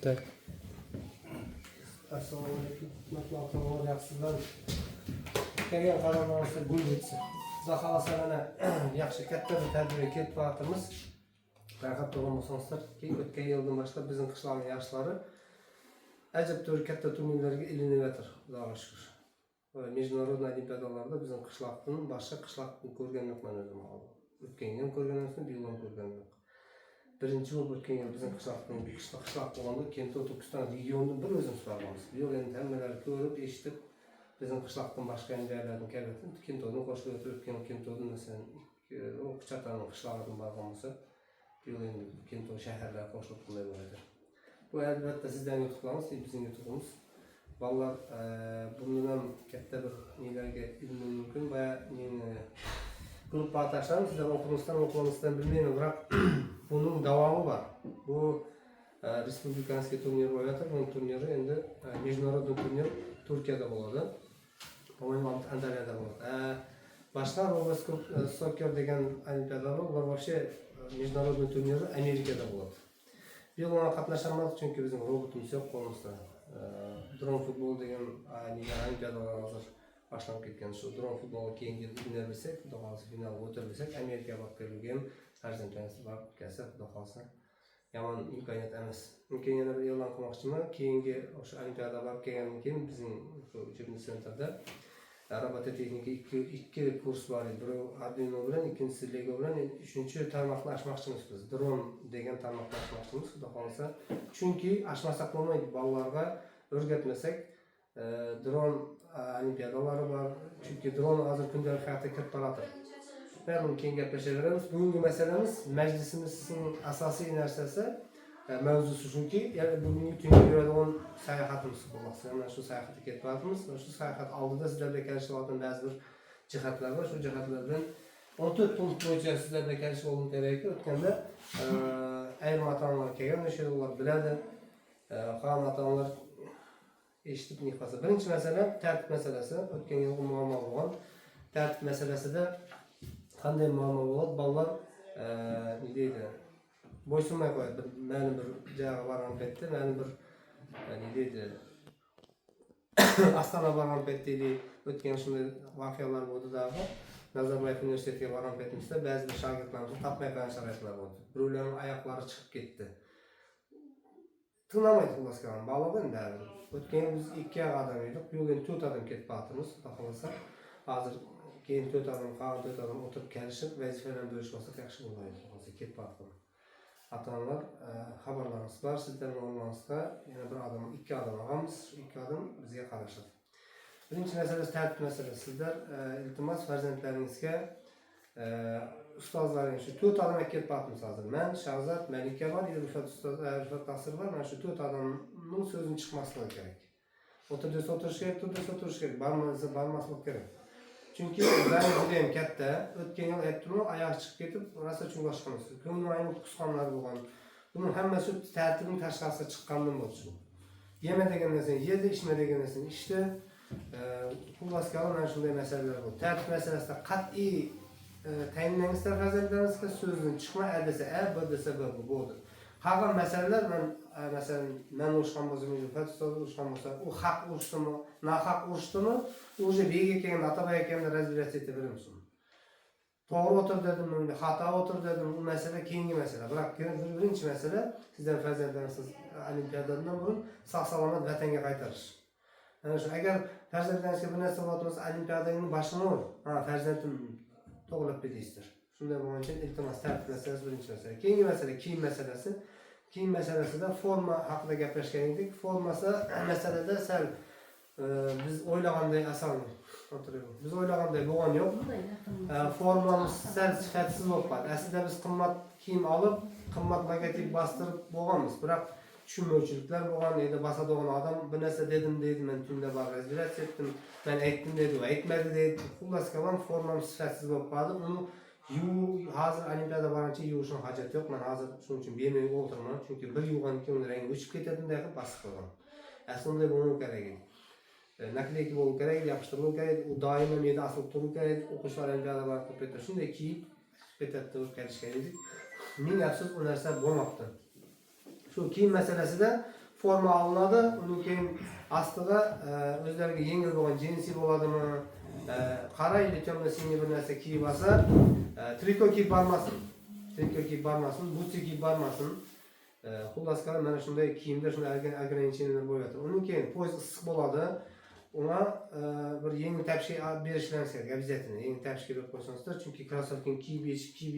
Так. Assalomu alaykum. Hurmatli yaxshilar. Kelgan qaramamizda gul bitsin. Xudo xolasa mana yaxshi katta bir tadbirga kelib boramiz. Raqat bo'lmasangizlar, o'tgan yildan boshlab bizning qishloqning yaxshilari ajabtovur katta turnirlarga ilinayotir, Xudoga shukr. Va международный olimpiadalarda bizning qishloqdan boshqa qishloqni ko'rgan yo'qman o'zim. O'tgan yil ko'rgan emasman, bu yil ham ko'rgan yo'q. Birinchi bo'lib o'tgan yil bizning qishloqdan qishloq bo'lganda Kento Turkiston regionidan bir o'zimiz borganmiz. Bu yil endi hammalari ko'rib, eshitib bizning qishloqdan boshqa joylardan kelgan. Kentodan qo'shilib o'tgan Kentodan masalan o Quchataning qishlog'idan borgan bo'lsa, bu yil endi Kento shaharlar qo'shilib qilmay bo'ladi. Bu albatta sizdan yutuqlarimiz, bizning yutuqimiz. Bolalar bundan ham katta bir nelarga ilmi mumkin va grup ataşlarım sizden okumanızdan bilmeyin bırak bunun devamı var. Bu Respublikanski turnir boyadır. Bunun turniri endi международный turnir Türkiye'de buladı. По-моему, Antalya'da buladı. Başka Robust Soccer degen olimpiadalar var. Вообще международный turniri Amerika'da buladı. Bir ona katlaşamadık çünkü bizim robotumuz yok kolumuzda. Drone futbol degen olimpiadalar hazır. Başlanıp ketken şu drone futbolu keyin yine bilsek, Xudo xolasa finalga o'tirsak, Amerikaga borib kelgan farzandlarimiz borib kelsa, Xudo xolasa yomon imkoniyat emas. Keyin yana bir e'lon qilmoqchiman. Keyingi o'sha olimpiada borib kelgandan keyin bizning uchinchi sentrda robototexnika ikki kurs bor edi. Biri Arduino bilan, ikkinchisi Lego bilan, uchinchi tarmoqni ochmoqchimiz biz. Drone degan tarmoqni ochmoqchimiz, Xudo xolasa. Chunki ochmasak bo'lmaydi, bolalarga o'rgatmasak drone olimpiadalari var. Çünkü drone hazır kundalik hayatga kirib qoladi. Ben bunu keyin gaplashaveramiz. Bugungi masalamiz majlisimizning asosiy narsasi, mavzusi shuki, bugungi kunga yuradigan sayohatimiz bo'lmoqda. Mana shu sayohatga ketib boramiz. Shu sayohat oldida sizlar bilan kelishayotgan ba'zi bir jihatlar bor. Shu jihatlardan 14 punkt bo'yicha sizlar bilan kelishib olgim kerak. O'tganda ayrim ota-onalar kelgan, o'sha ular biladi. Qolgan ota-onalar eshitib nifasi. Birinchi masala tartib masalasi. O'tgan yilgi muammo bo'lgan. Tartib masalasida qanday muammo bo'ladi? Bolalar ne deydi? Bo'ysunmay qo'yadi. Ma'lum bir joyga borgan paytda, ma'lum bir ne deydi? Astana borgan paytda o'tgan shunday voqealar bo'ldi-da. Nazarboyev universitetiga borgan paytimizda ba'zi bir shogirdlarimizni topmay qolgan sharoitlar bo'ldi. Birovlarning oyoqlari chiqib ketdi. Tınlamaydı Xulaskanın bağladın da. Ötken biz 2 adam edik. Bu yıl 4 adam ketip batırız. Bakılırsa hazır keyin 4 adam, kalan 4 adam oturup kelişip vazifelerini bölüşmesi yaxşı bulaydı. Ketip batırız. Ata-analar haberlarınız var. Sizlerin olmanızda yine bir adam, 2 adam ağamız. 2 adam bizge karışır. Birinci meselesi tertip meselesi. Sizler iltimas farzandlaringizga ustozlaring shu 4 adam kelib batimiz hozir. Men, Shahzod, Malika var, Rifat Tasir var. Mana shu 4 adamning so'zini chiqmasligi kerak. O'tirish kerak, barmaslik kerak. Chunki ular juda ham katta. O'tgan yil aytdim, oyoq chiqib ketib, rosa chunglashganmiz. Ko'nglim aynib qusqonlar bo'lgan. Buning hammasi tartibning tashqarisiga chiqqandan bo'ldi. Yema degan narsani yedi, ichma degan narsani ichdi. Xulosaga mana shunday masalalar bor. Tartib masalasida qat'iy tayinlanisizlar farzandlaringizga so'zdan chiqma, a desa a, b desa b bo'ldi. Qolgan masalalar men urishgan bo'lsam, Fatsoz urishgan bo'lsa, u haq urishdimi, nohaq urishdimi, уже bega kelgan ota-boy ekanlar razbirasiya etaveramiz. To'g'ri o'tir dedim, xato o'tir dedim, bu masala keyingi masala. Biroq birinchi masala sizlar farzandlaringiz olimpiadadan burun sog'-salomat vatanga qaytarish. Ana shu agar farzandlaringizga bir narsa bo'layotsa, olimpiadaning boshini ur. Ha, farzandim to'g'rilab beraysizlar. Shunday bo'lgan uchun iltimos tartib masalasi birinchi masala. Keyingi masala kiyim masalasi. Kiyim masalasida forma haqida gaplashgan edik. Formasi masalada sal biz o'ylaganday ason o'tiramiz. Biz o'ylaganday bo'lgan yo'q. Formamiz sal sifatsiz bo'lib qoldi. Aslida biz qimmat kiyim olib, qimmat logotip bostirib bo'lganmiz. Biroq tushunmovchiliklar bo'lgan edi. Basadog'on odam bir narsa dedim deydi, men tunda bor razbiratsiya etdim. Men aytdim dedi, u aytmadi deydi. Xullas kalom formamiz sifatsiz bo'lib qoldi. Uni hozir olimpiada borgancha yuvishning hojati yo'q. Men hozir shuning uchun bermay o'tiraman. Chunki bir yuvgan keyin rangi o'chib ketadiday qilib bosib qo'ygan. Aslida bo'lmay kerak edi. Nakleyka bo'lishi kerak, yopishtirilishi kerak, u doimo menda asilib turishi kerak. O'quvchilar olimpiada borib ketadi. Shunday kiyib ketadi o'tkazishgan edik. Ming afsus u narsa bo'lmoqda. Shu kiyim masalasida forma alınadi. Undan keyin astiga o'zlariga yengil bo'lgan jinsi bo'ladimi? Qara ilikkamda senga bir narsa kiyib olsa, triko kiyib bormasin. Triko kiyib bormasin, butsi kiyib bormasin. Xullas qalib mana shunday kiyimda shunday ограничениялар bo'lyapti. Undan keyin poyez issiq bo'ladi. Ona bir yengil tapshik berishlaringiz kerak, обязательно. Yengil tapshik berib qo'ysangiz, chunki krossovkani kiyib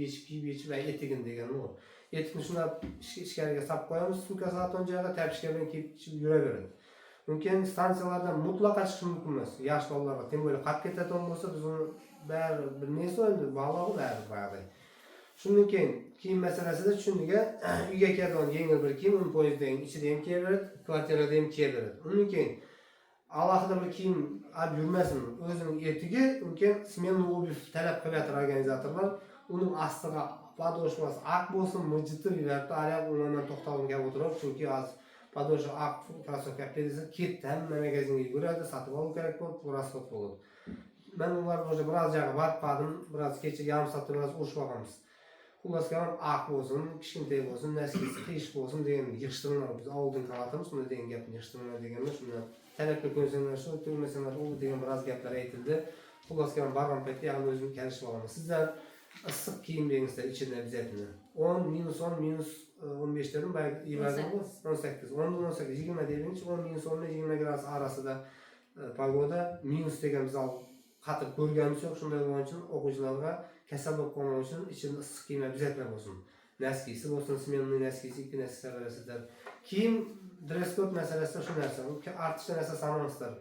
yechib va etigin degan u. Etikni shunday ichkariga solib qo'yamiz, sumka soatdan joyga tapshik bilan kiyib yuraveradi. Mumkin stansiyalardan mutlaqo chiqish mumkin emas. Yosh bolalarga, tem bo'lib qolib ketadigan bo'lsa, biz uni bari bilmaysiz endi, bog'log'i bari bari. Shundan keyin kiyim masalasida tushundiga, uyga kelgan yengil bir kiyim, uni poyezddan ichida ham kiyaveradi, kvartirada ham kiyaveradi. Undan keyin alohida bir kiyim olib yurmasin. O'zining etigi, mumkin smenli obuv talab qilyapti organizatorlar. Uning ostiga podoshmasi oq bo'lsin, mijitib yuboribdi. Ayaq undan to'xtalib kelib o'tirib, chunki hozir podosha oq krossovka pedisi ketdi, hamma magazinga yuguradi, sotib olish kerak bo'lib, bu rasxod bo'ladi. Men ular bo'yicha biroz joyga borib qoldim, biroz kecha yarim soatda biroz urushib olganmiz. Xullas qalib oq bo'lsin, kichkintoy bo'lsin, naskisi qiyish bo'lsin degan yig'ishtirmalar biz oldin qilatamiz, buni degan gapni yig'ishtirmalar deganlar shunda talabga ko'nsanlar shu, ko'nmasanlar u degan biroz gaplar aytildi. Xullas qalib borgan paytda yana o'zim kelishib olaman. Sizlar issiq kiyim deysizlar ichida обязательно. 10 -15 dedim, bayaq ibadim 18. 10-18, 20 deyinchi 10 -10 20 gradus orasida pogoda minus degan biz qatib ko'rganimiz yo'q. Shunday bo'lgani uchun o'quvchilarga kasal bo'lib qolmagani uchun ichida issiq kiyim обязательно bo'lsin. Naskisi bo'lsin, smenli naskisi, ikki naskisi berasizlar. Kiyim dress code masalasida shu narsa. Ortiqcha narsa solmangsizlar.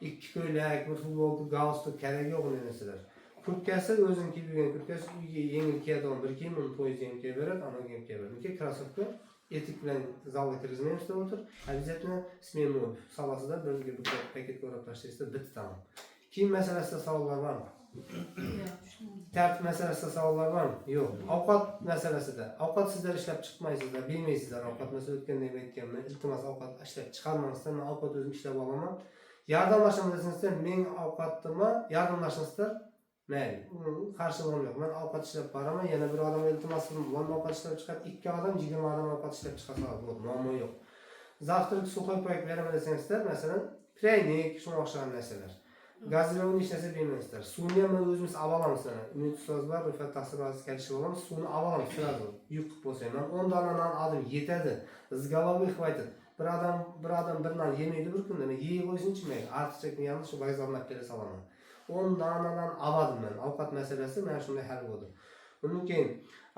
Ikki ko'ylak, bir futbolka, galstuk kerak yo'q bu narsalar. Kurtkasi o'zing kiyib yurgan kurtkasi uyga yengil kiyadigan bir kiyim, uni poyezdga ham kiyaveradi, anaga ham kiyaveradi. Lekin krossovka etik bilan zalga kirgizmaymiz deb o'tir. Обязательно smenli salasida birga bir paketga o'rab tashlaysizlar, bitta tamom. Kiyim masalasida savollar bormi? Tartib masalasida savollar bormi? Yo'q. Ovqat masalasida. Ovqat sizlar ishlab chiqmaysizlar, bilmaysizlar. Ovqat masalasi o'tganda ham aytganman. Iltimos ovqat ishlab chiqarmangizlar, men ovqat o'zim ishlab olaman. Yordamlashaman desangizlar, men ovqatni yordamlashingizlar. Mayli, qarshiligim yo'q. Men ovqat ishlab boraman, yana bir odam iltimos qildim, men ovqat ishlab chiqadi, 2 odam 20 odam ovqat ishlab chiqarsa bo'ladi, muammo yo'q. Zavtrak suxoy poyak beraman desangizlar, masalan, praynik, shunga o'xshagan narsalar. Gazlovni hech narsa bermaysizlar. Suvni ham o'zimiz olamiz sana. Umid ustozlar, Rifat Tahsiroz kelishib olamiz, suvni olamiz sirasi. Yuk qilib bo'lsa ham 10 donadan oldim, yetadi. Izgalovga hvoytadi. Bir odam bir non yemaydi bir kunda, men yeyib qo'ysin ichmaydi. Ortiqcha yalnız shu vokzaldan bera solaman. 10 donadan oldim men. Ovqat masalasi mana shunday hal bo'ldi. Undan keyin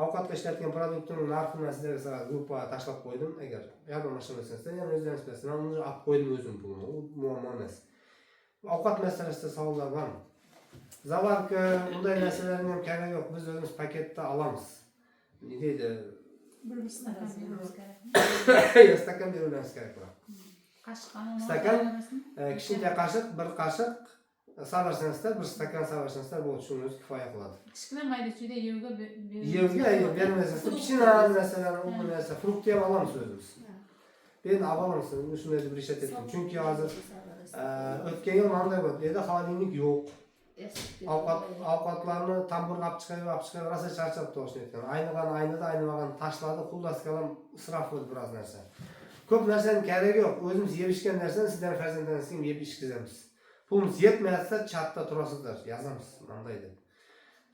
ovqatga ishlatgan produktning narxini sizlarga gruppa tashlab qo'ydim. Agar yordamlashamasangizlar, yana o'zingiz bilasizlar. Men uni olib qo'ydim o'zim pulni. U muammo emas. Ovqat masalasida savollar bormi? Zavarka, bunday narsalarni ham kerak yo'q. Biz o'zimiz paketda olamiz. Ne deydi? Bir stakan beramiz kerak. Yo'q, stakan beramiz kerak. Qoshiq stakan, kichkintoy qoshiq, bir qoshiq savarsanizlar, bir stakan savarsanizlar bo'ladi, shuni o'zi kifoya qiladi. Kichkina mayda chuyda yevga Yevga bermaysizlar. Kichkina narsalar, u narsa, frukt ham olamiz o'zimiz. Ben olamiz, shunday deb rishat etdim. Chunki hozir o'tgan yil mana bunday bo'ldi. Edi xolinlik yo'q. Ovqatlarni tamburga olib chiqarib, rosa charchab to'shlayotgan. Aynigan tashladi, xullas qalam isrof bo'ldi biroz narsa. Ko'p narsaning keragi yo'q. O'zimiz yeyishgan narsani sizlar farzandlaringizga ham yeb ichkizamiz. Pulimiz yetmayapsa, chatda turasizlar, yozamiz bunday deb.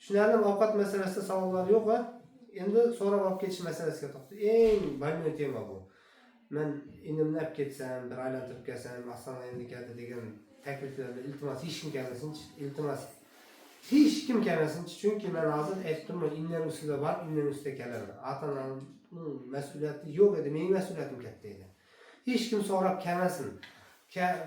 Shunlarning ovqat masalasida savollar yo'q-a? Endi so'rab olib ketish masalasiga to'xtaldi. Eng bo'lgan tema bu. Men indimni olib ketsam, bir aylantirib kelsam, masalan endi keldi degan takliflarni iltimos hech kim kelmasinchi, iltimos hech kim kelmasinchi, chunki men hozir aytdim-ku, indan ustida bor, indan ustida keladi. Ota-onaning mas'uliyati yo'q edi, mening mas'uliyatim katta edi. Hech kim so'rab kelmasin.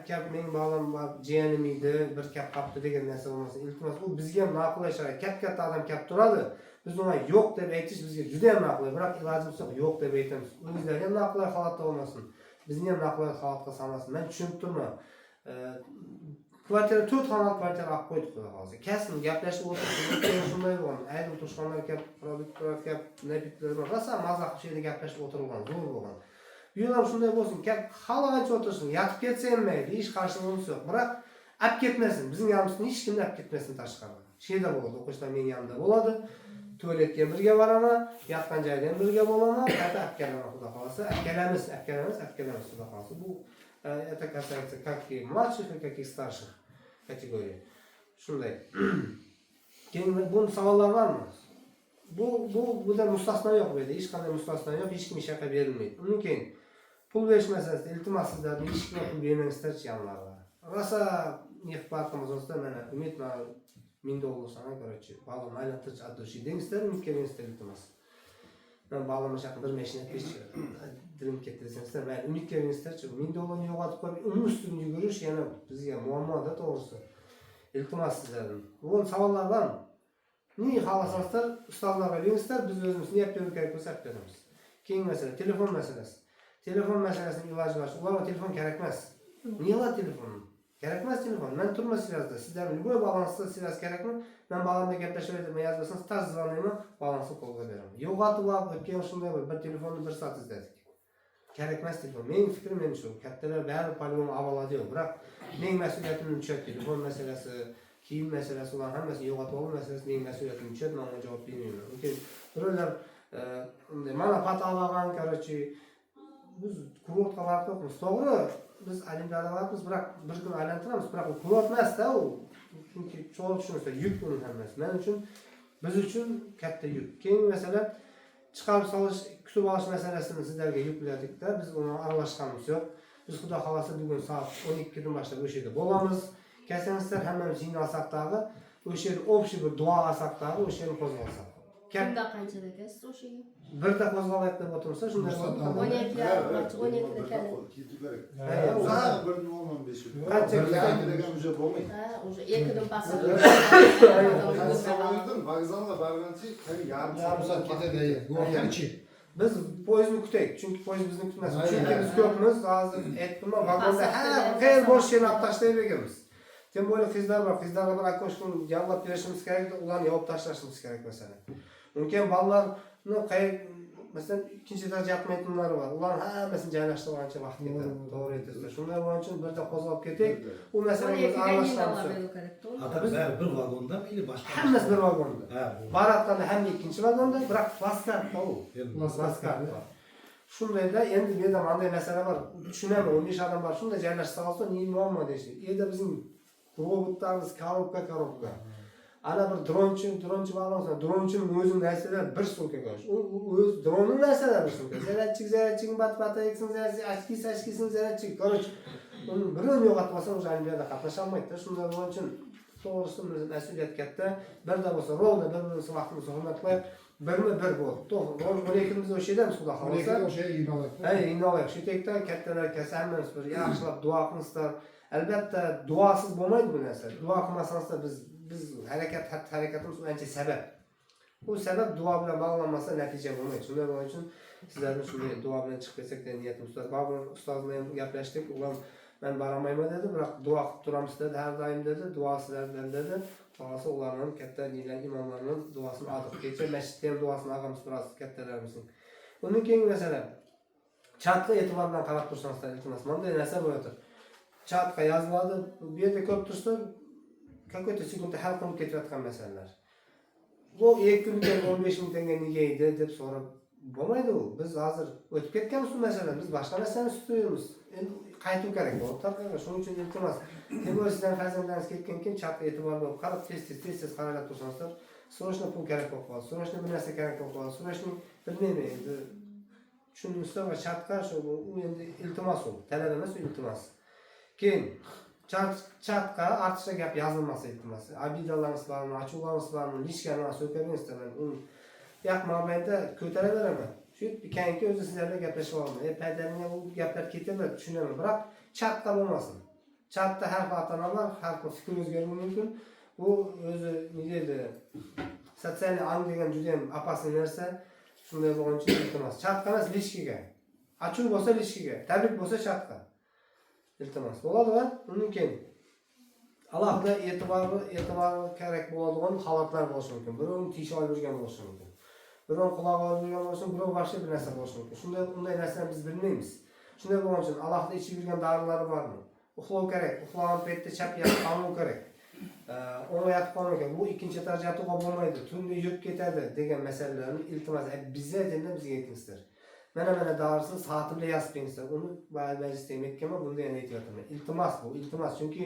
Kap men bolam bor, jiyanim edi, bir kap qopdi degan narsa bo'lmasa, iltimos u bizga ham noqulay sharoit. Katta odam kap turadi. Biz ona yo'q deb aytish bizga juda ham noqulay, biroq ilojimiz yo'q, yo'q deb aytamiz. O'zingizlarga ham noqulay holatda bo'lmasin. Bizni ham noqulay holatga solmasin. Men tushunib turman. Kvartira 4 xonali kvartira olib qo'ydik hozir. Kasm gaplashib o'tirib, shunday bo'lgan. Ayrim to'shqonlar kap, produktlar kap, napitlar bor. Rosa mazax ishida gaplashib o'tirgan, zo'r bo'lgan. Bu yil ham shunday bo'lsin, kap xaloqcha o'tirsin, yotib ketsa ham mayli, hech qarshiligimiz yo'q. Biroq olib ketmasin, bizning yonimizdan hech kimni olib ketmasin tashqariga. Sheda bo'ladi, o'quvchilar mening yonimda bo'ladi. tuvaletga birga boraman, yotgan joyda ham birga bo'laman, qayta olib kelaman xudo xolasa. Akkalamiz xudo xolasa. Bu это касается как и младших, как и старших категорий. Shunday. Keyin bu savollar bormi? Buda mustasno yo'q bu yerda. Hech qanday mustasno yo'q, hech kim shaqqa berilmaydi. Undan keyin pul berish masalasida iltimos sizlarni hech kimga pul bermaysizlarchi yanlarga. Rosa nexbatimiz bo'lsa, mana umid $1000 sana короче, balon aylantirib atdoshi dengsizlar, umidga beringizlar iltimos. Men balonni shaqqa bir mashina pech dilim kettirsangizlar, men umidga beringizlarchi, $1000 yo'qotib qo'yib, uni ustini yugurish yana bizga muammoda to'g'risi. İltimas sizlerden. Bu savollar var mı? Niye xalasansızlar, ustazlarga beringizlar, biz o'zimiz niyat berib kerak bo'lsa olib beramiz. Keyin masala telefon meselesi. Telefon meselesini iloji bor. Ularga telefon kerak emas. Niye ular telefon? Kerak emas telefon. Men turma svязda, sizlarga любой balansda svяз kerakmi? Men balamda gaplashib aytaman, yozmasangiz tez звонayman, balansni qo'lga beraman. Yo'qotib olib o'tgan shunday bir telefonni 1 soat izladik. Kerak emas telefon. Mening fikrim men shu. Kattalar bari polyon avaladi yo'q. Biroq mening mas'uliyatimni tushadi. Telefon masalasi, kiyim masalasi, ular hammasi yo'qotib olish masalasi mening mas'uliyatimni tushadi. Men unga javob bermayman. Chunki birovlar mana patalagan, короче, biz kurortga borib yo'qmiz. To'g'ri, biz olimpiadaga boramiz, biroq bir kun aylantiramiz, biroq u kurort emas-da u. Chunki cho'l tushunsa yuk uning hammasi. Men uchun biz uchun katta yuk. Keyin masalan chiqarib solish, kutib olish masalasini sizlarga yukladikda, biz uni aralashganimiz yo'q. Biz xudo xolasa bugun soat 12 dan boshlab o'sha yerda bo'lamiz. Kelsangizlar hammamiz yig'ilsak tag'i, o'sha yerda общий bir duo qilsak tag'i, o'sha yerni qo'zg'alsak. Kimda qanchada kelasiz o'sha yerga? Birda qo'zg'alaylik deb o'tirsa, shunday 12 12da keladi. Saat 1:15. Qancha degan уже bo'lmaydi. Ha, o'sha 2dan pastda. Vokzalga borgancha Yarım saat ketadi. Guvohlarchi. biz poyezdni kutaylik, chunki poyezd bizni kutmas. Chunki biz ko'pmiz, hozir aytdim, vagonda har bosh yerni olib tashlayib berganmiz. Tem bo'lib qizlar bor, qizlarga bir akoshni javob berishimiz kerak, ularni yopib tashlashimiz kerak masalan. Undan bolalarni masalan ikkinchi daraja yapmaydiganlar bor. Ularni hammasini joylashtirgancha vaqt ketadi. To'g'ri aytasiz. Shunday bo'lgan uchun birda qo'zg'alib ketdik. U masalaga aralashamiz. Hatta bir vagonda mıydı başka? Hammasi bir vagonda. Ha, Baratlarda ham ikkinchi vagonda, biroq plaskart u. Plaskart. Shundayda endi bu yerda qanday masala bor? Tushunaman, 15 odam bor. Shunday joylashsa qolsa, ne muammo deysiz. Endi bizning robotlarimiz korobka. Ana bir dronchi bo'lsa, dronchining o'zining narsalari 1 sumka qo'yish. U o'z dronning narsalari 1 sumka. Zaratchik, bat-bataksin, ashkisin, zaratchik. Короче, uni birini yo'qotib olsa, o'sha olimpiadada qatnasha olmaydi. Shunday bo'lgan uchun to'g'risi mas'uliyat katta. Birda bo'lsa, rovda bir-birimizni vaqtimizni hurmat qilib, birma-bir bo'lib. To'g'ri, rol ikimiz o'sha yerdamiz, xudo xolasa. o'sha inolat. Inolat. Shu tekda kattalar kasammiz, bir yaxshilab duo qilingizlar. Albatta, duosiz bo'lmaydi bu narsa. Duo qilmasangizlar biz harakatimiz ancha sabab. Bu sabab duo bilan bog'lanmasa natija bo'lmaydi. Shunday bo'lgan uchun sizlarni shunday duo bilan chiqib ketsak degan niyatimiz bor. Bobur ustoz bilan gaplashdik. Ular men boramayman dedi, biroq duo qilib turamiz dedi, har doim dedi, duo sizlardan dedi. Xolasa ularning katta imomlarning duosini oldik. Kecha masjidda ham duosini olamiz biroz kattalarimizning. Undan keyin masalan chatga e'tibor bilan qarab tursangiz iltimos, bunday narsa bo'layotir. Chatga yoziladi, bu yerda ko'rib tursa какой-то sekunda hal qilib ketayotgan masalalar. Bu 2 kundan 15 ming tanga nega edi deb so'rab bo'lmaydi u. Biz hozir o'tib ketganmiz bu masalani, biz boshqa narsani ustuymiz. Endi qaytib kerak bo'ldi. Shuning uchun iltimos, sizdan farzandlaringiz ketgan keyin chatga e'tibor berib qarab tez qaralab tursangizlar, so'rashni pul kerak bo'lib qoladi, so'rashni bir narsa kerak bo'lib qoladi, so'rashni bilmayman endi. Tushundingizmi? Va chatga shu u endi iltimos u, talab emas, u iltimos. Keyin chatga ortiqcha gap yozilmasa iltimos. Abidalarimiz bormi, achuvlarimiz bormi, lishkani so'kavingizlar. Uni yaqmabanda ko'taraveraman. Shu keynki o'zi sizlarga gaplashib olmayman. Paydalarga bu gaplar ketaveradi, tushunaman. Biroq chatda bo'lmasin. Chatda har xil ota-onalar, har xil fikr o'zgarishi mumkin. Bu o'zi nima deydi? Sotsial ang degan juda ham opasniy narsa. Shunday bo'lgan uchun iltimos. Chatga emas, lishkiga. Achuv bo'lsa lishkiga, tabrik bo'lsa chatga. İltimos bo'ladimi? Undan keyin alohida e'tibor kerak bo'ladigan holatlar bo'lishi mumkin. Biroq tish olib yurgan bo'lishi mumkin. Biroq quloq olib yurgan bo'lishi mumkin, biroq boshqa bir narsa bo'lishi mumkin. Unday narsani biz bilmaymiz. Shunday bo'lgan uchun alohida ichib yurgan dorilari bormi? Uxlov kerak. Uxlagan paytda chap yoqib olmoq kerak. Ona yatib qolmagan, bu ikkinchi etaj yatuqqa bo'lmaydi, tunda yurib ketadi degan masalalarni iltimos bizga denda bizga aytingizlar. Mana davrsini soatimda yozib beringizlar. Uni majlisda aytganman, bunda yana aytyapman. Iltimos bu, iltimos. Chunki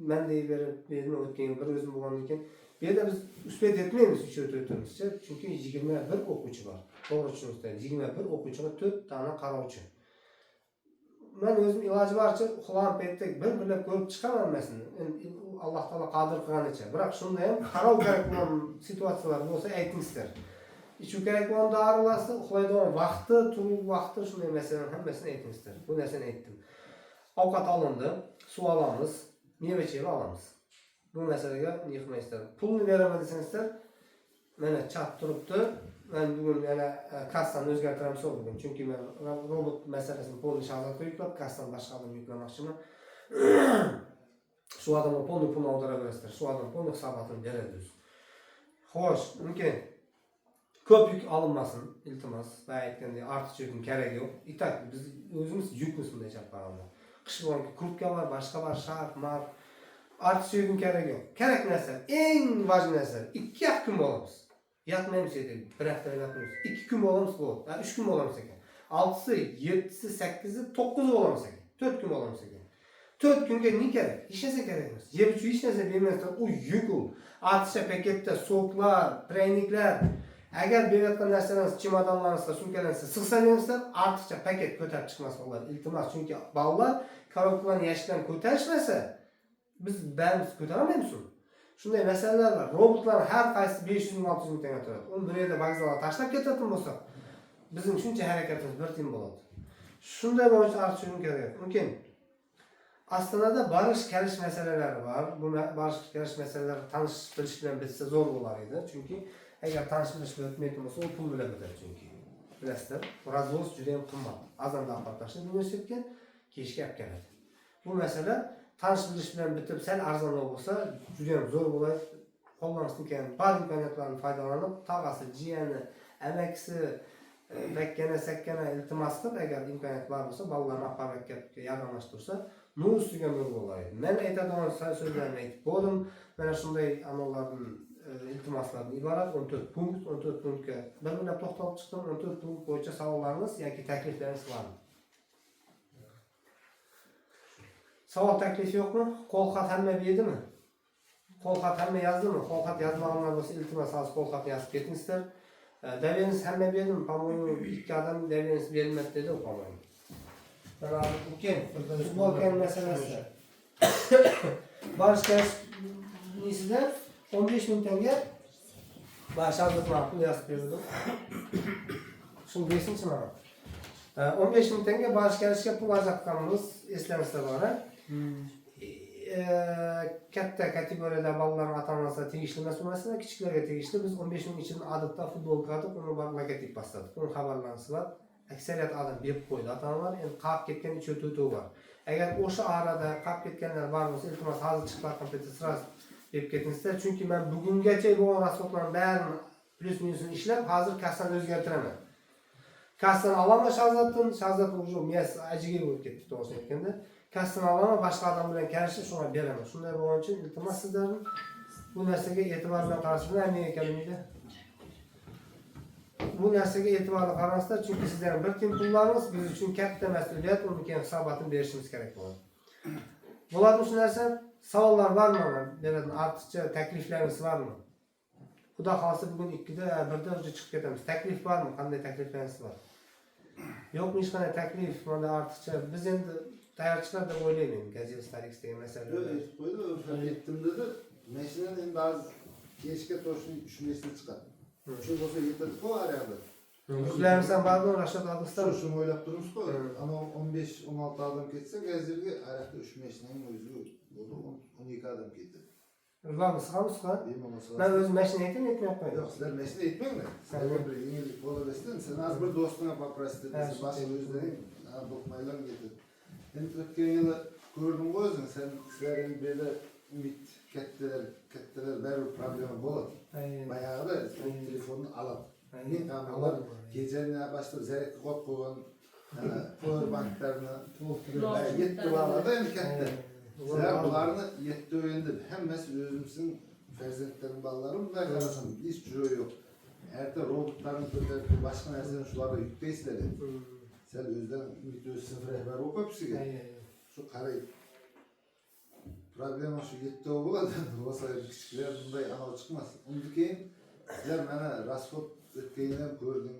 men deyberib o'tgan bir o'zim bo'lgandan keyin bu yerda biz uspet etmaymiz 3-4'imizcha. Chunki 21 o'quvchi bor. To'g'ri tushunishda 21 o'quvchiga 4 dona qarovchi. Men o'zim iloji boricha uxlagan paytda bir-birlab ko'rib chiqaman masalani. Alloh taolo qodir qilganicha. Biroq shunda ham qarov kerak bo'lgan situatsiyalar bo'lsa aytingizlar. Ichu kerak bo'lgan dorilarni uxlaydigan vaqti, turuq vaqti shunday masalalarni hammasini aytingizlar. Bu narsani aytdim. Ovqat olindi, suv olamiz, meva-cheva olamiz. Bu masalaga yig'maysizlar. Pulni beraman desangizlar, mana chat turibdi. Men bugun yana kassani o'zgartiramiz bugun. Chunki men robot masalasini polni shazat yuklab, kassani boshqa odam yuklamoqchiman. Shu odamga polni pulni oldirasizlar. Shu odam polni hisobotini beradi. Xo'sh, mumkin ko'p yuk olinmasin, iltimos. Va aytgandek, ortiqcha yukning keragi yo'q. Itak biz o'zimiz yukmiz bunday chaqirganda. Qish bo'lgan kurtka bor, boshqa bor, sharf, mar. Ortiqcha yukning keragi yo'q. Kerak narsa, eng важный narsa 2 kun bo'lamiz. Yatmaymiz edi, bir hafta yatmaymiz. 2 kun bo'lamiz bo'ldi. 3 kun bo'lamiz ekan. 6si, 7si, 8si, 9si bo'lamiz ekan. 4 kun bo'lamiz ekan. 4 kunga ne kerak? Hech narsa kerak emas. Yeb ichib hech narsa bermasdan u yuk u. Ortiqcha paketda soklar, prayniklar, agar berayotgan narsalarni chemodanlaringizga, sumkalaringizga sig'salaringizlar, ortiqcha paket ko'tarib chiqmasinglar. Iltimos, chunki bolalar korobkalarni yashikdan ko'tarishmasa, biz barimiz ko'tarolmaymiz. Shunday masalalar bor. Robotlar har qaysi 500 ming 600 ming tanga turadi. Uni bir yerda vokzalga tashlab ketadigan bo'lsa, bizning shuncha harakatimiz bir tiyin bo'ladi. Shunday bo'yicha ortiqcha kerak. Mumkin Ostonada borish kelish masalalari bor. Bu borish kelish masalalari tanish bilish bilan bitsa zo'r bo'lar edi. Chunki agar tanish bilish bilan bitmaydi bo'lsa, u pul bilan bitadi chunki. Bilasizlar, razvoz juda ham qimmat. Azonda olib tashlab universitetga kechga olib keladi. Bu masala tanish bilish bilan bitib, sal arzonroq bo'lsa, juda ham zo'r bo'ladi. Qo'llanishdan keyin bor imkoniyatlardan foydalanib, tog'asi, jiyani, amakisi, bakkana, sakkana iltimos qilib, agar imkoniyat bor bo'lsa, bolalarni apparatga yordamlashtirsa, nur ustiga nur bo'ladi. Men aytadigan so'zlarni aytib bo'ldim. Mana shunday amallardan iltimoslardan iborat 14 punkt, 14 punktga bir-birlab to'xtalib chiqdim. 14 punkt bo'yicha savollarimiz yoki takliflaringiz bormi? Savol taklif yo'qmi? Qo'lxat hamma berdimi? Qo'lxat hamma yozdimi? Qo'lxat yozmaganlar bo'lsa, iltimos qo'lxatni yozib ketingizlar. Daveriniz hamma berdimi? По-моему, 2 odam daveriniz bermadi dedi u по-моему. Mumkin. Futbolkan masalasi. Borish kelishda 15 ming tanga bashazatma pul yozib berdim. Shuni desinchi mana. 15 ming tanga borish kelishga pul ajratganmiz, eslaringizda bor. Katta kategoriyada bolalarning ota-onasiga tegishli masala, kichiklarga tegishli. Biz 15 ming ichidan odatda futbolka olib, uni bir logotip bosdik. Uni xabarlarimiz bor. Aksariyat odam berib qo'ydi ota-onalar, endi qolib ketgan 3-4 bor. Agar o'sha orada qolib ketganlar bor bo'lsa, iltimos hozir chiqib ketsa sraz berib ketingizlar. Chunki men bugungacha bo'lgan rasxodlarning barini plus minusini ishlab, hozir kassani o'zgartiraman. Kassani olaman Shahzod уже mes ajiga bo'lib ketdi, to'g'risini aytganda. Kassani olaman, boshqa odam bilan kelishib shunga beraman. Shunday bo'lgan uchun iltimos sizlarni bu narsaga e'tibor bilan qarashinglar, nega ekanligini. Bu narsaga e'tiborli qarangizlar, chunki sizlarning bir tiyin pullaringiz biz uchun katta mas'uliyat, uni keyin hisobotini berishimiz kerak bo'ladi. Bo'ladimi shu narsa? Savollar bormi? Beradigan ortiqcha takliflaringiz bormi? Xudo xolisa bugun 2da, 1da chiqib ketamiz. Taklif bormi? Qanday takliflaringiz bor? Yo'qmi hech qanday taklif, mana ortiqcha biz endi tayyorchilar deb o'ylayman, Gazil Starix degan masalalar. Qo'ydi, o'rgatdim dedi. Mashinani endi hozir kechga to'shni 3 mingta chiqadi. Shu bo'lsa yetadi-ku ariyada. Yuklarimiz ham bormi, Rashod Odiston? Shuni o'ylab turibmiz-ku. Ana 15-16 odam ketsa, Gazilga ariyada 3 mashinaning o'zi bo'ldi. 12 odam ketdi. Vamos, ben o'zim mashina aytmayapman. Yo'q, sizlar mashina aytmanglar. Sizlar bir yengillik bo'laversin. Sen az bir do'stingga paprasti desa, boshqa o'zlaring bo'lmaylar ketdi. Endi o'tgan yili ko'rdim o'zing, sizlar endi böyle umid kattalar baribir problema bo'ladi. Bayog'ida telefonni olib, men ham kechani boshqa zaryadga qo'yib qo'ygan powerbanklarni to'ldirib yetti balada endi katta. Sizler bularını yetti öğrendim. Hemmesi özümüzün ferzentlerin balları bunlar karasın. Hiç cüre yok. Erte robotların kötü başka nereden şulara yükteyizler. Sen özden video sıfır rehber okup size. Şu karayı. Problema şu yetti o buladı. O sayı küçükler bunday anal çıkmaz. Ondan sizler bana rasfot ötkenler gördüm.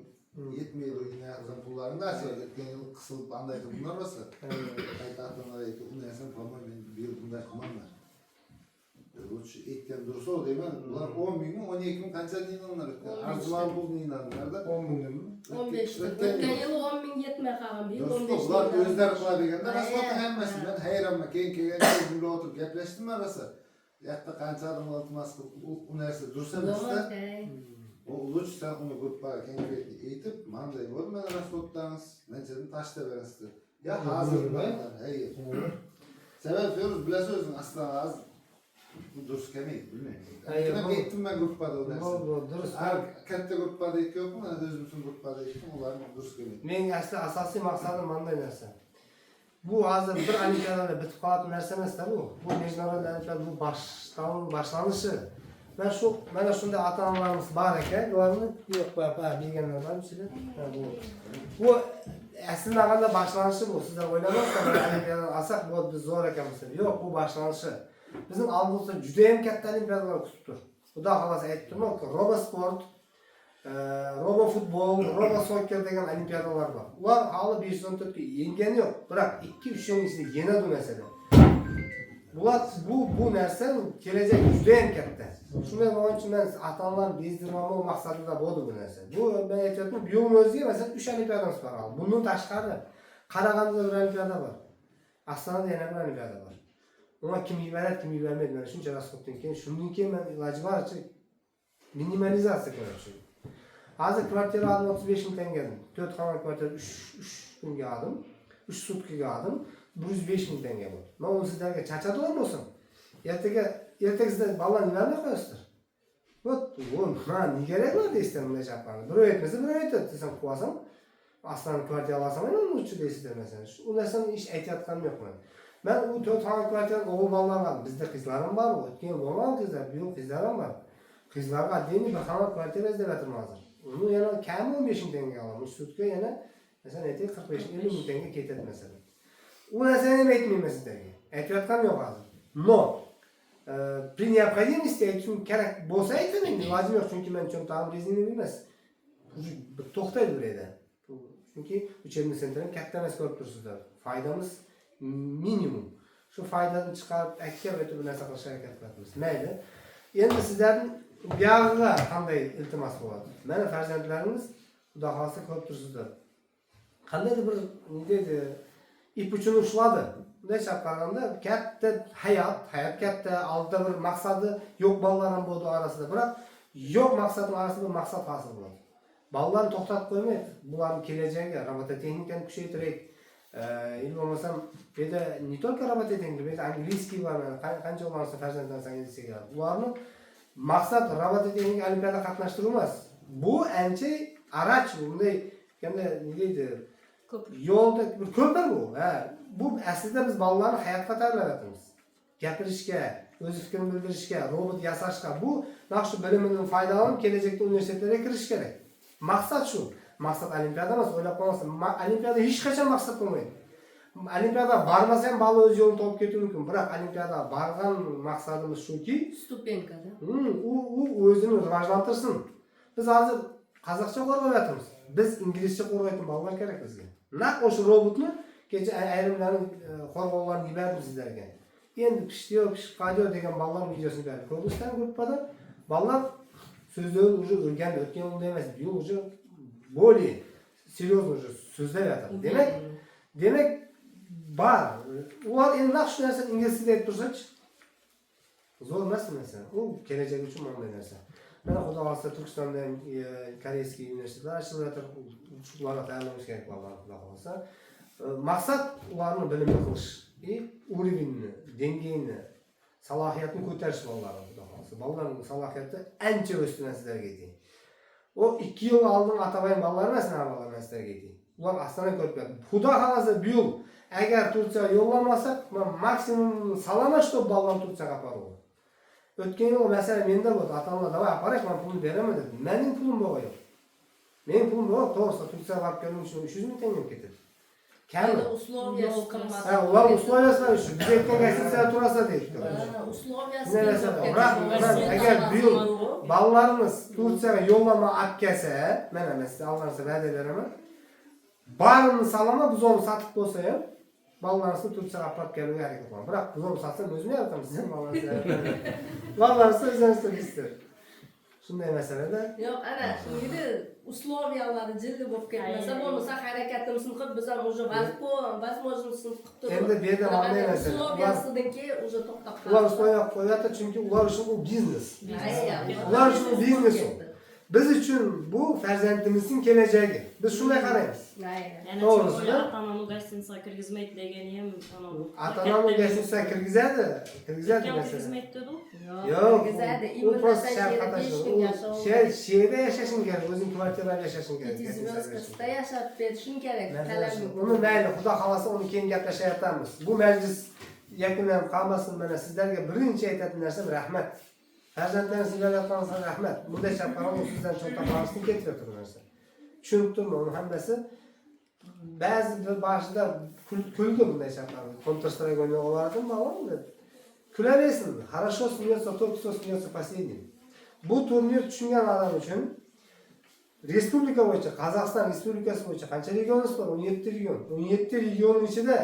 Yetmeydi o yine yazan pullarını da açıyor. Ötken yıl kısılıp andaydı bunlar varsa. Kayıt aklına da onu yazan falan bir yıl bunday kumanlar. Uç etken dursa o değil mi? Bunlar 10 bin mi 12 bin kança dinlenler. Arzular bul dinlenler da. 10 milyon mu? 15'te. Ötken yıl 10 bin yetmeye kalan bir yıl 15 bin. Bunlar özler kula degende rasvatın hemmesi. Ben hayranma keyin cümle oturup gepleştim arası. Yatta kança adım altımaz o nerse dursa bizde. O uluç sen onu gruplara kendi eğitip manday olur mu rasvatlarınız? Neçeden taşta verirsin. Ya hazır bunlar. Hayır. Sebep diyoruz bilesizsin aslında az. Bu durus kemeyi bilmiyorum. Ben gittim ben grupada o dersin. Durus. Katta grupada iki yok mu? Özümüzün grupada iki mi? Onlar durus kemeyi. Mening asosiy maqsadim manday narsa. Bu hozir bir olimpiadada bitib qoladigan narsa emas-da bu. Bu международный olimpiada bu boshlanishi. Mana shunday ota-onalarimiz bor ekan, ularni yo'q bilganlar bormi sizlar? Bu aslida qanday boshlanishi bu? Sizlar o'ylamoqsizlar, olimpiadani olsak bu biz zo'r ekanmiz. Yo'q, bu boshlanishi. Bizim aldığımızda judayam katta olimpiadalar kutib tur. Xudo xolasa aytib turman, robosport, robofutbol, robosokker degan olimpiadalar bor. Ular hali 514 ga yengani yo'q, biroq 2-3 yil ichida yenadi masala. Bular bu narsa kelajak judayam katta. Shunday bo'lgani uchun men ota-onalarni bezdirmoqchi maqsadida bo'ldi bu narsa. Bu men aytayotganim, bu yo'l o'ziga masalan 3 olimpiadamiz bor. Bundan tashqari Qarag'andada bir olimpiada bor. Ostonada yana bir olimpiada bor. Ona kim yuboradi, kim yubormaydi, mana shuncha rasxoddan keyin, shundan keyin men iloji boricha minimalizatsiya qilmoqchiman. Hozir kvartira oldim 35 ming tanga. 4 xona kvartira 3 kunga oldim. 3 sutkaga oldim. 105 ming tanga bo'ldi. Men uni sizlarga chachadigan bo'lsam, ertaga sizlar bolalar nimalarni qo'yasizlar? Vot, bu nima kerak bor deysizlar bunday chaplarni. Bir aytmasa bir aytadi desam qo'yasam, aslan kvartira olasam, men uni uchun deysizlar masalan. U narsani ish aytayotganim yo'q men. Ben o 4 xona kvartira o'g'il bolalar var. Bizda qizlarim bor, o'tgan bo'lgan qizlar, bu yil qizlarim bor. Qizlarga dini bir xona kvartira izlayapman hozir. Uni yana kam 15 ming tanga olaman. Sutga yana masalan aytaylik 45-50 ming tanga ketadi masalan. U narsani ham aytmayman sizlarga. Aytayotganim yo'q hozir. No. При необходимости aytishim kerak bo'lsa aytaman, ilojim yo'q, chunki men cho'ntag'im rezinaviy emas. To'xtaydi bu yerda. Chunki uchebniy sentrdan katta emas ko'rib turibsizlar. Foydamiz minimum. Şu foydani chiqarib akka o'tib narsa qilishga harakat qilamiz. Mayli. Endi sizlarning buyog'iga qanday iltimos bo'ladi? Mana farzandlaringiz Xudo xolasa ko'rib turibsizlar. Qandaydir bir deydi ip uchini ushladi. Bunday chaqirganda katta hayot katta, oldida bir maqsadi yo'q bolalar ham bo'ldi orasida. Biroq yo'q maqsadning orasida bir maqsad hosil bo'ladi. Bolalarni to'xtatib qo'ymaydi. Bularning kelajagi robototexnikani kuchaytiraylik. İlk olmasam bir de ne только robototexnika, bir de angliski var. Qancha olmasa farzanddan angliskiga keladi. Ularni maqsad robototexnika olimpiada qatnashtirmas. Bu ancha araç bunday qanday ne deydi? Yo'lda bir ko'pir bu. Bu aslida biz bolalarni hayotga tayyorlayapmiz. Gapirishga, o'z fikrini bildirishga, robot yasashga, bu naqshi bilimidan foydalanib kelajakda universitetlarga kirish kerak. Maqsad shu. Maqsad olimpiada emas, o'ylab qolmasin. Olimpiada hech qachon maqsad bo'lmaydi. Olimpiada bormasa ham bola o'z yo'lini topib ketishi mumkin. Biroq olimpiada borgan maqsadimiz shuki, Stupenkada. U o'zini rivojlantirsin. Biz hozir qozoqcha o'rganyapmiz. Biz inglizcha o'rgatgan bolalar kerak bizga. Naq o'sha robotni kecha ayrimlarning qo'rg'onlarini yubordim sizlarga. Endi pishdiyo, pishib qadiyo degan bolalar videosini berdim. Ko'rdingizmi gruppada? Bolalar so'zlarni уже o'rgandi, o'tgan yilda emas, bu yil уже более серьезно уже so'zlayapti. Demak bor. Ular endi naq shu narsani ingliz tilida aytib tursa-chi, zo'r emas narsa. U kelajak uchun muhim narsa. Mana xudo xolasa Turkistonda ham koreyskiy universitetlar ochiladi. Ularga tayyorlanish kerak bo'ladi, xudo xolasa. Maqsad ularni bilimli qilish, уровеньni, dengini, salohiyatni ko'tarish bolalarga, xudo xolasa. Bolalarning salohiyati ancha o'sdi sizlarga ayting. O 2 yıl aldığım atabayın balları mesela balalar sizlarga ayting. Ular aslında ko'rib. Xudo xolasa bu yil agar Turkiyaga yo'llamasak, men maksimum salama что ballarni Turkiyaga olib boraman. O'tgan yil masala menda bo'ldi. Ota-onalar "Davay, aparak, men pulni beraman" dedi. Mening pulim bo'lgan yo'q. Mening pulim yo'q, to'g'risi Turkiyaga olib kelganim uchun 300 ming tanga ketadi. Kami. Условиясы qilmasa. Ha, ular условиясы shu. Biz aytgan gazetalar turasa deydi. Условиясы. Agar bu yil bolalarimiz Turkiyaga yo'llanma olib kelsa, mana men sizga Allohga va'da beraman. Barini salama biz onu satib bo'lsa ham, bolalarimizni Turkiyaga olib kelishga harakat qilaman. Biroq biz onu satsam o'zim yaratamiz, sizning bolalarimizni. Bolalarimizni o'zingiz bilasiz. Shunday masalada. Yo'q, ana shunga условиялari jildi bo'lib ketmasa, bo'lmasa harakatimizni qilib biz ham уже возможностьni qilib turib. Endi bu yerda qanday masala? Условиясidan keyin уже to'xtab qoladi. Ular usloviya qo'yadi, chunki ular uchun bu biznes. Ular uchun biznes u. Biz uchun bu farzandimizning kelajagi. Biz shunday qaraymiz. To'g'risi. Ota-onani gostinitsaga kirgizmaydi degani ham Ota-onani gostinitsaga kirgizadi masalan. kirgizmaydi dedi. Yo'q, kirgizadi. u prosta she'rda yashashing kerak, o'zing kvartirada yashashing kerak. Звездкасida yashab berishing kerak. Uni mayli, Xudo xolasa uni keyin gaplashayotamiz. Bu majlis yakunlanib qolmasin, mana sizlarga birinchi aytadigan narsam rahmat. Farzandlaringizni berayotganingizga rahmat. Bunday chaqaloq sizdan cho'nta qolishni keltirib turibsiz. Tushunib turman, uni hammasi ba'zi boshida kuldi bunday chaqaloq. Counter-Strike o'ynab olardim, ma'lum. Kulaversin. Хорошо смеется тот, кто смеется последним. Bu turnir tushungan odam uchun respublika bo'yicha, Qozog'iston Respublikasi bo'yicha qancha regionimiz bor? 17 region. 17 regionning ichida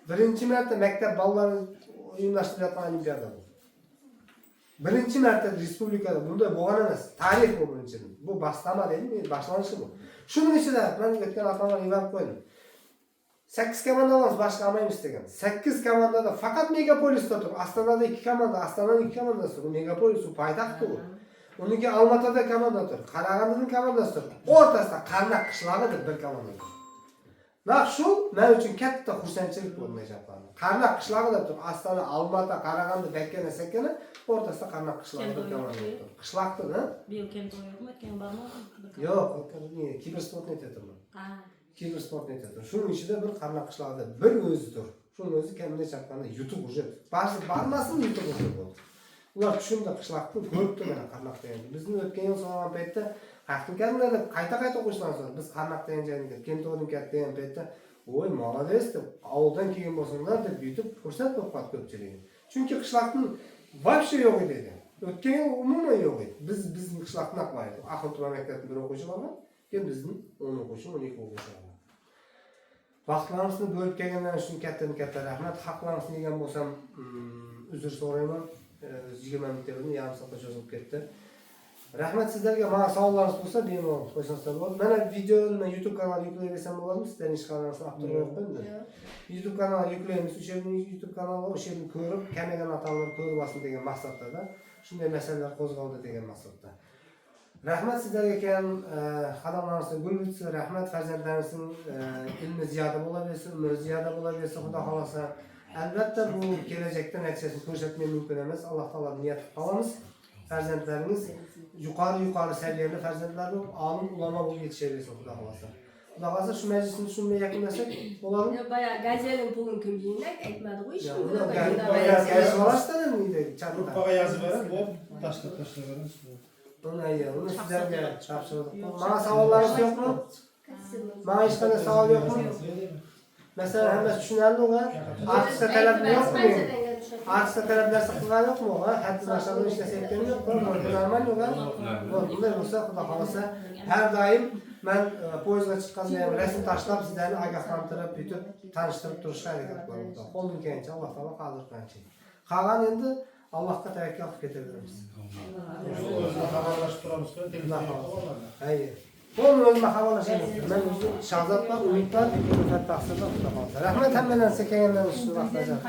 birinchi marta maktab bolalarini o'yinlashtirayotgan olimpiada bu. Birinchi marta respublikada bunday bo'lgan emas. Tarix bu birinchidan. Bu boshlama deydi, boshlanishi bu. Shuning ichida men o'tgan ota-onalar yig'ib qo'ydim. 8 komandalar boshqa olmaymiz degan. 8 komandada faqat megapolisda turib, Ostonada 2 komanda, Ostonada 2 komandasi turib, megapolis u poytaxt u. Uniki Olmaotada komanda turib, Qarag'andaning komandasi turib, o'rtasida Qarnaq qishlog'idir bir komanda. Mana shu men uchun katta xursandchilik bo'ldi shaqani. Qarnaq qishlog'ida turib, Ostona, Olmaota, Qarag'anda, Bakkana, Sakkana o'rtasida Qarnaq qishlog'ida bir komanda turib. Qishloqda, ha? Bu yil kim to'yibmi? O'tgan bormi? Yo'q, kibersportni aytaman. Kibersportni aytaman. Shuning ichida bir Qarnaq qishlog'ida bir o'zidir. Shuning o'zi kamida chaqganda YouTube уже. Barcha barmasin YouTube уже bo'ldi. Ular tushunda qishloqni ko'ribdi mana Qarnaqda endi. Bizni o'tgan yil so'ragan paytda haqiqatda qayta o'qishdan so'ng biz Qarnaqda endi Kento'ning katta ham paytda "Voy, молодец" deb avuldan kelgan bo'lsanglar deb YouTube fursat bo'lib qoldi ko'pchilik. Chunki qishloqning вообще yo'q edi. O'tgan yil umuman yo'q edi. Bizning qishloqni aqlaydi. Ahol tuman maktabida bir o'quvchi bor, keyin bizning 10 o'quvchi, 12 o'quvchi bor. Vaqtlarimizni bo'lib kelgandan uchun katta rahmat. Haqlarimizni yegan bo'lsam, uzr so'rayman. 20 minutdan yarim soatga cho'zilib ketdi. Rahmat sizlarga. Mana savollaringiz bo'lsa, bemalol qo'ysangiz bo'ladi. Mana videoni YouTube kanaliga yuklayversam bo'ladimi? Sizlarning ishxonalaringizni olib turib qo'ydim. YouTube kanaliga yuklaymiz. O'sha YouTube kanali o'sha yerni ko'rib, kamagan otalar ko'rib olsin degan maqsadda, shunday masalalar qo'zg'aldi degan maqsadda. Rahmat sizlarga kelgan xodimlaringizga gul bitsin. Rahmat farzandlaringizning ilmi ziyoda bo'laversin, umri ziyoda bo'laversin, Xudo xolasa. Albatta bu kelajakda natijasini ko'rsatmay mumkin emas. Alloh taolodan niyat qilamiz. Farzandlaringiz yuqori saviyali farzandlar bo'lib, olim ulamo bo'lib yetishaversin, Xudo xolasa. Xudo xolasa shu majlisni shunday yakunlasak bo'ladimi? Yo, baya gazelin pulini kim yeynak aytmadi qo'y, shu bilan Gruppaga yozib berib, bu tashlab beramiz. Uni sizlarga topshirdik. Mana savollaringiz yo'qmi? Mana hech qanday savol yo'qmi? Masalan, hammasi tushunarli-ku. Artistga talab yo'qmi? Artistga talab narsa qilgan yo'qmi? Haddi narsalarni ishlasayotgan yo'qmi? Normal-ku. Bunday bo'lsa, Xudo xolasa, har doim men poyezdga chiqqanda ham rasm tashlab sizlarni ogohlantirib, yutib, tanishtirib turishga harakat qilaman. Qo'limdan kelgancha Alloh taolo qodir qilgancha. Qolgan endi Allohga tavakkal qilib ketaveramiz. O'zimizga xabarlashib turamiz-ku, telefon. Hayır. Onun o'zimga xabarlashamiz. Men o'zi Shahzodman, Umidman, Ulfat taqsirda Xudo xolasa. Rahmat hammalarga kelganlar uchun vaqt ajratib.